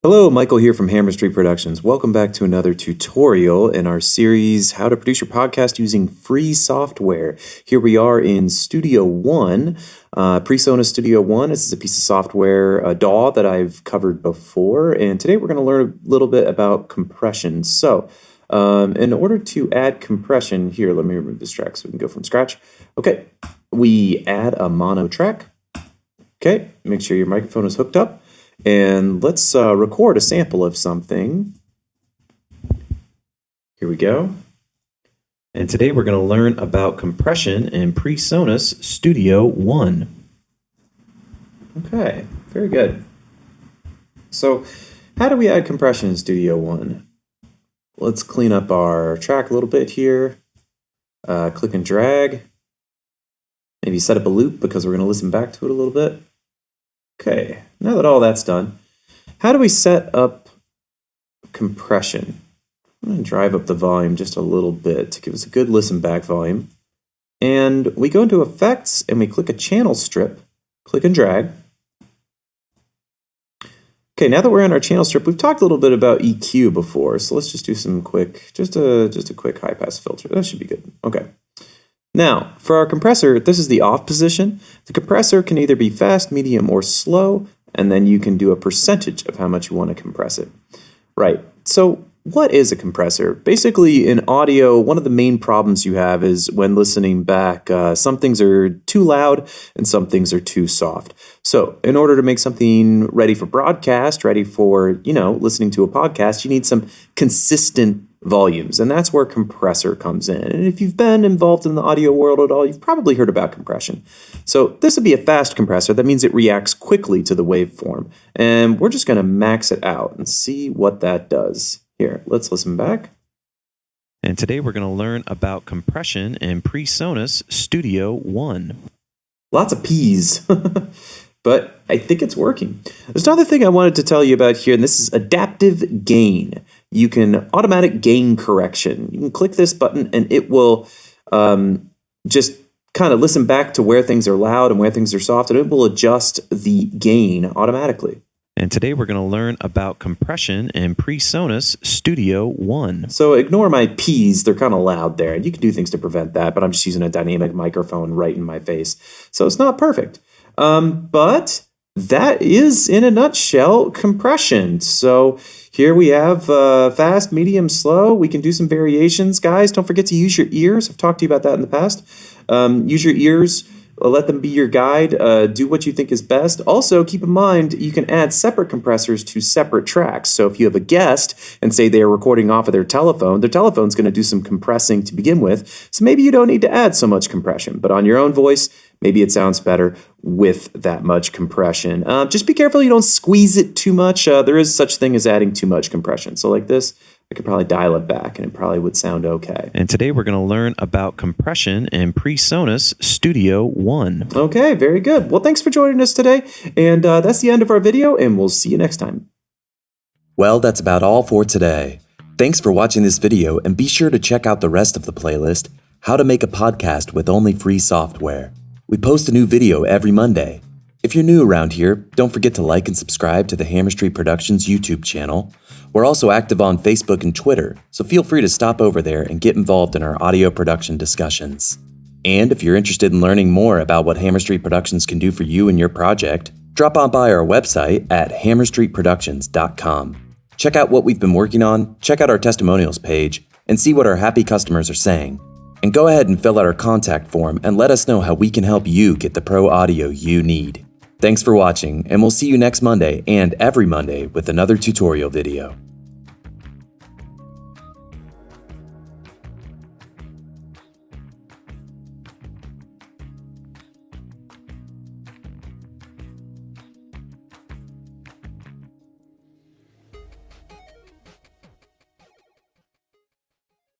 Hello, Michael here from Hammer Street Productions. Welcome back to another tutorial in our series, How to Produce Your Podcast Using Free Software. Here we are in StudioOne, presonus StudioOne. This is a piece of software, a DAW that I've covered before, and today we're going to learn a little bit about compression. So, in order to add compression, here, let me remove this track so we can go from scratch. Okay, we add a mono track. Okay, make sure your microphone is hooked up. And let's record a sample of something. Here we go. And today we're going to learn about compression in presonus StudioOne. Okay, very good. So, how do we add compression in StudioOne? Let's clean up our track a little bit here. Click and drag. Maybe set up a loop because we're going to listen back to it a little bit. Okay, now that all that's done, how do we set up compression? I'm going to drive up the volume just a little bit to give us a good listen back volume. And we go into Effects and we click a channel strip, click and drag. Okay, now that we're in our channel strip, we've talked a little bit about EQ before, so let's just do some quick, just a quick high pass filter. That should be good. Okay. Now, for our compressor, this is the off position. The compressor can either be fast, medium, or slow, and then you can do a percentage of how much you want to compress it. Right, so what is a compressor? Basically, in audio, one of the main problems you have is when listening back, some things are too loud and some things are too soft. So, in order to make something ready for broadcast, ready for, listening to a podcast, you need some consistent volumes, and that's where compressor comes in. And if you've been involved in the audio world at all, you've probably heard about compression. So this would be a fast compressor. That means it reacts quickly to the waveform. And we're just going to max it out and see what that does. Here, let's listen back. And today we're going to learn about compression in presonus StudioOne. Lots of P's. But I think it's working. There's another thing I wanted to tell you about here, and this is adaptive gain. You can automatic gain correction. You can click this button and it will just kind of listen back to where things are loud and where things are soft, and it will adjust the gain automatically. And today we're going to learn about compression in presonus StudioOne. So ignore my P's, they're kind of loud there, and you can do things to prevent that, but I'm just using a dynamic microphone right in my face. So it's not perfect. But that is, in a nutshell, compression. So here we have fast, medium, slow. We can do some variations. Guys, don't forget to use your ears. I've talked to you about that in the past. Use your ears. Let them be your guide. Do what you think is best. Also, keep in mind, you can add separate compressors to separate tracks. So if you have a guest and say they are recording off of their telephone's going to do some compressing to begin with. So maybe you don't need to add so much compression. But on your own voice, maybe it sounds better with that much compression. Just be careful you don't squeeze it too much. There is such thing as adding too much compression. So like this, I could probably dial it back and it probably would sound okay. And today we're going to learn about compression in presonus StudioOne. Okay, very good. Well, thanks for joining us today. And that's the end of our video, and we'll see you next time. Well, that's about all for today. Thanks for watching this video, and be sure to check out the rest of the playlist, How to Make a Podcast with Only Free Software. We post a new video every Monday. If you're new around here, don't forget to like and subscribe to the Hammer Street Productions YouTube channel. We're also active on Facebook and Twitter, so feel free to stop over there and get involved in our audio production discussions. And if you're interested in learning more about what Hammer Street Productions can do for you and your project, drop on by our website at hammerstreetproductions.com. Check out what we've been working on, check out our testimonials page, and see what our happy customers are saying. And go ahead and fill out our contact form and let us know how we can help you get the pro audio you need. Thanks for watching, and we'll see you next Monday and every Monday with another tutorial video.